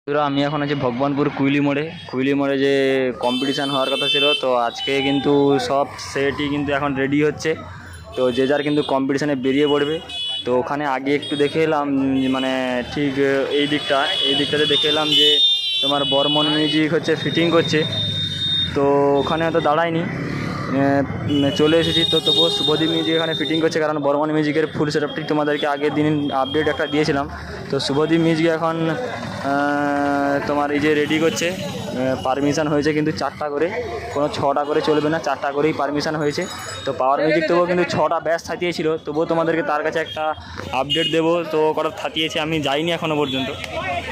বন্ধুরা, আমি এখন আছি ভগবানপুর কুইলি মোড়ে যে কম্পিটিশান হওয়ার কথা ছিল। তো আজকে কিন্তু সব সেটই কিন্তু এখন রেডি হচ্ছে। তো যে যার কিন্তু কম্পিটিশানে বেরিয়ে পড়বে। তো ওখানে আগে একটু দেখে এলাম, মানে ঠিক এই দিকটাতে দেখে এলাম যে তোমার বর্মন মিউজিক হচ্ছে ফিটিং করছে। তো ওখানে হয়তো দাঁড়ায়নি, চলে এসেছি। তো তবুও শুভদীপ মিউজিক এখানে ফিটিং করছে, কারণ বর্মন মিউজিকের ফুল সেটআপটি তোমাদেরকে আগের দিন আপডেট একটা দিয়েছিলাম। তো শুভদীপ মিউজিক এখন তোমার এই যে রেডি করছে। পারমিশন হয়েছে কিন্তু 4টা করে, কোনো 6টা করে চলবে না, 4টা করেই পারমিশন হয়েছে। তো পাওয়ার মিউজিক তবুও কিন্তু 6টা ব্যাচ থাকিয়েছিল, তবুও তোমাদেরকে তার কাছে একটা আপডেট দেবো। তো কটা থাকিয়েছে আমি যাইনি এখনও পর্যন্ত।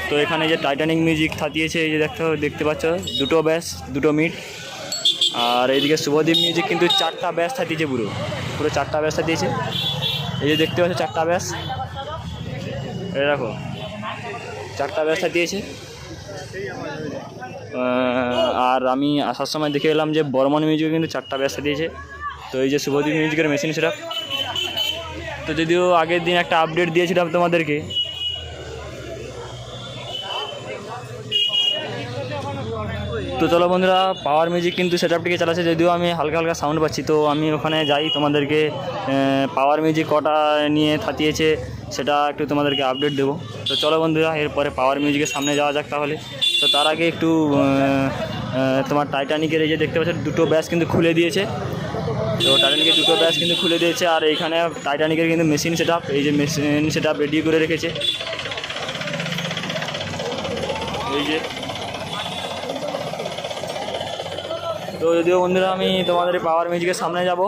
তো এখানে যে টাইটানিক মিউজিক থাকিয়েছে, এই যে দেখতে পাচ্ছ, 2টো ব্যাচ 2টো মিট। আর এইদিকে শুভদীপ মিউজিক কিন্তু 4টা ব্যাচ থাকিয়েছে, পুরো 4টা ব্যাচ থাকিয়েছে। এই যে দেখতে পাচ্ছ 4টা ব্যাচ, এই দেখো 4টা ব্যাচ থাকিয়েছে। আর আমি আসার সময় দেখে এলাম যে বর্মন মিউজিক কিন্তু 4টা ব্যাচ দিয়েছে। তো এই যে শুভদীপ মিউজিকের মেশিন সেটা, তো যদিও আগের দিন একটা আপডেট দিয়েছিলাম তোমাদেরকে। তো চলো বন্ধুরা, পাওয়ার মিউজিক কিন্তু সেটআপটিকে চালাচ্ছে, যদিও আমি হালকা হালকা সাউন্ড পাচ্ছি। তো আমি ওখানে যাই, তোমাদেরকে পাওয়ার মিউজিক কটা নিয়ে থাকিয়েছে সেটা একটু তোমাদেরকে আপডেট দেবো। তো চলো বন্ধুরা, এরপরে পাওয়ার মিউজিকের সামনে যাওয়া যাক তাহলে। তো তার আগে একটু তোমার টাইটানিকের এই যে দেখতে পাচ্ছ 2টো ব্যাচ কিন্তু খুলে দিয়েছে। তো টাইটানিকের 2টো ব্যাচ কিন্তু খুলে দিয়েছে। আর এইখানে টাইটানিকের কিন্তু মেশিন সেটআপ, এই যে মেশিন সেটআপ রেডি করে রেখেছে। এই যে, তো যদিও বন্ধুরা আমি তোমাদের পাওয়ার মিউজিকের সামনে যাব।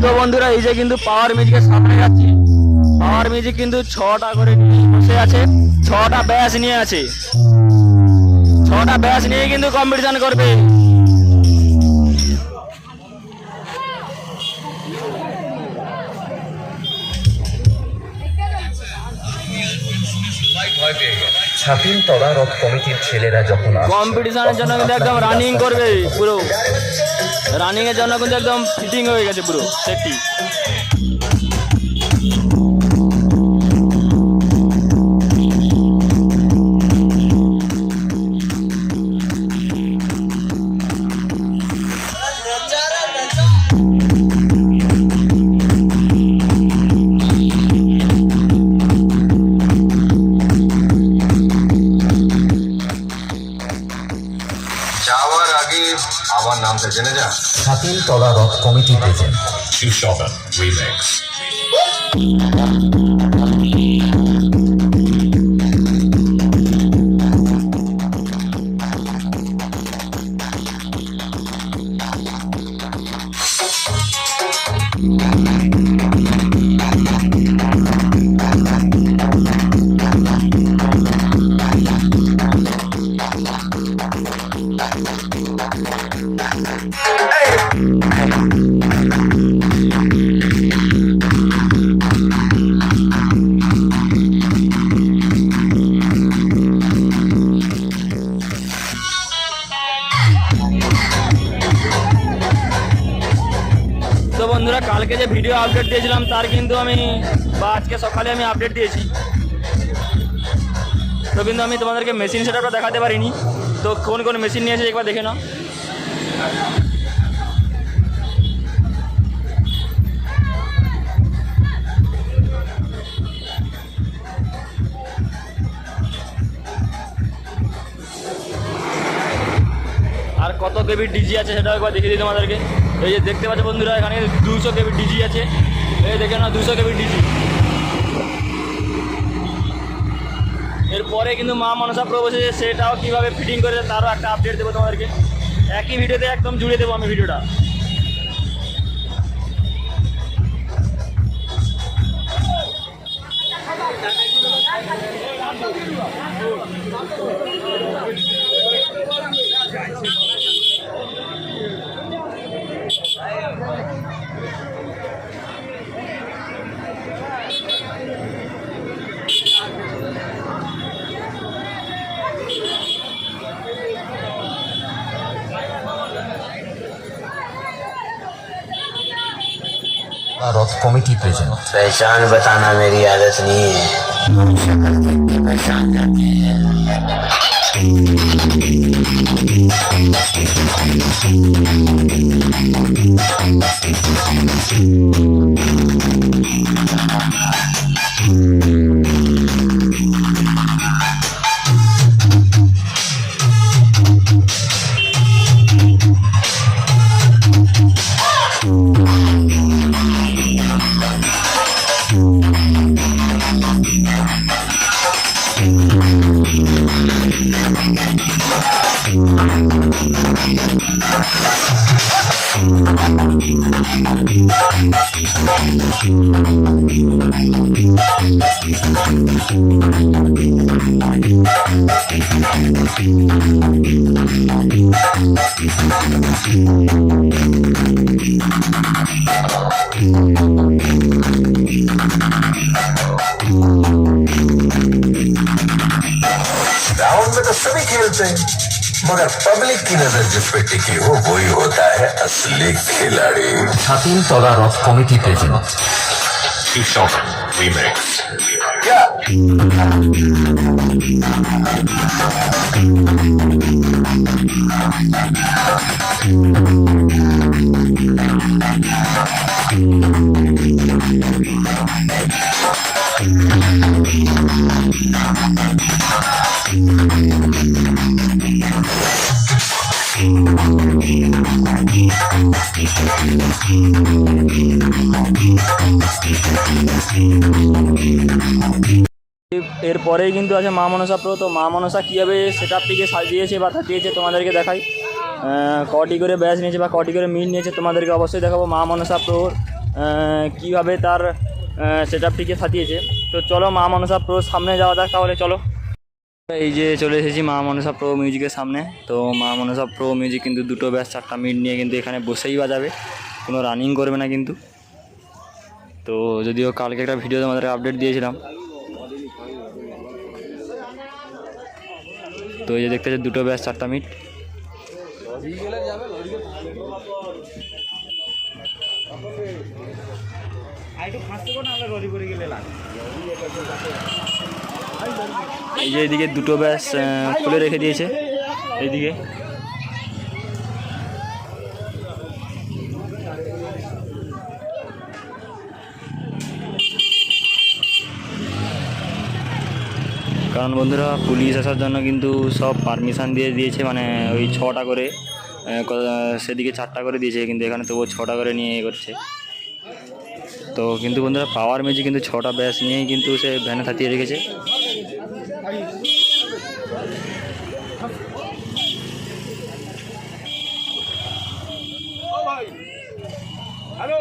তো বন্ধুরা, এই যে কিন্তু পাওয়ার মিউজিকের সামনে যাচ্ছি। পাওয়ার মিউজিক কিন্তু 6টা করে বসে আছে, 6টা ব্যাচ নিয়ে আছে। 6টা ব্যাচ নিয়ে কিন্তু কম্পিটিশন করবে। ছাতিলতলা রথ কমিটির ছেলেরা যখন কম্পিটিশনের জন্য কিন্তু একদম রানিং করবে, পুরো রানিংয়ের জন্য কিন্তু একদম ফিটিং হয়ে গেছে পুরো সেটটি। যাওয়ার আগে আমার নামটা জেনে যা। ছাতিলতলা রথ কমিটি প্রেজেন্ট সুশোভন রিমিক্স। তো বন্ধুরা, কালকে যে ভিডিও আপডেট দিয়েছিলাম তার কিন্তু আজকে সকালে আমি আপডেট দিয়েছি। তো কিন্তু আমি তোমাদেরকে মেশিন সেটআপটা দেখাতে পারিনি। তো কোন কোন মেশিন নিয়ে এসে একবার দেখে নাও। আর কত কেবির ডিজি আছে সেটাও একবার দেখিয়ে দিই তোমাদেরকে। এই যে দেখতে পাচ্ছ বন্ধুরা, এখানে 200 কেবির ডিজি আছে। এই দেখে না, 200 কেবির ডিজি। এরপরে কিন্তু মা মনসা প্রো বসেছে, সেটাও কীভাবে ফিটিং করেছে তারও একটা আপডেট দেবো তোমাদেরকে। একই ভিডিওতে একদম জুড়ে দেবো আমি ভিডিওটা। রথ রথ কমিটি প্রেজেন্ট। पहचान बताना मेरी आदत नहीं है। शक्ल देख के पहचान जाते हैं। ग्राउंड में तो सभी खेलते हैं, मगर पब्लिक की नजर जिस पे टिकी हो वही होता है असली खिलाड़ी। ছাতিলতলা রথ কমিটি প্রেজেন্ট। Kishore remix. क्या এরপরেই কিন্তু আছে মা মনসা প্রো। তো মা মনসা কীভাবে সেট আপটিকে সাজিয়েছে বা সাজিয়েছে তোমাদেরকে দেখাই। কটি করে ব্যাচ নিয়েছে বা কটি করে মিট নিয়েছে তোমাদেরকে অবশ্যই দেখাবো। মা মনসা প্রোর কীভাবে তার সেট আপটিকে সাজিয়েছে। তো চলো মা মনসা প্রোর সামনে যাওয়া যাক তাহলে, চলো। এই যে চলে এসেছি মা মনসা প্রো মিউজিকের সামনে। তো মা মনসা প্রো মিউজিক কিন্তু দুটো ব্যাচ 4টা মিট নিয়ে কিন্তু এখানে বসেই বাজাবে, কোনো রানিং করবে না কিন্তু। তো যদিও কালকে একটা ভিডিও তোমাদেরকে আপডেট দিয়েছিলাম। তো এই যে দেখতে পাচ্ছি দুটো ব্যাচ 4টা মিট। এই যে এইদিকে দুটো ব্যাচ খুলে রেখে দিয়েছে এইদিকে। কারণ বন্ধুরা পুলিশ আসার জন্য কিন্তু সব পারমিশন দিয়ে দিয়েছে, মানে ওই 6টা করে, সেদিকে 4টা করে দিয়েছে, কিন্তু এখানে তবুও 6টা করে নিয়ে করছে। তো কিন্তু বন্ধুরা পাওয়ার মিউজিক কিন্তু 6টা ব্যাচ নিয়েই কিন্তু সে ভ্যানে সাজিয়ে রেখেছে। হ্যালো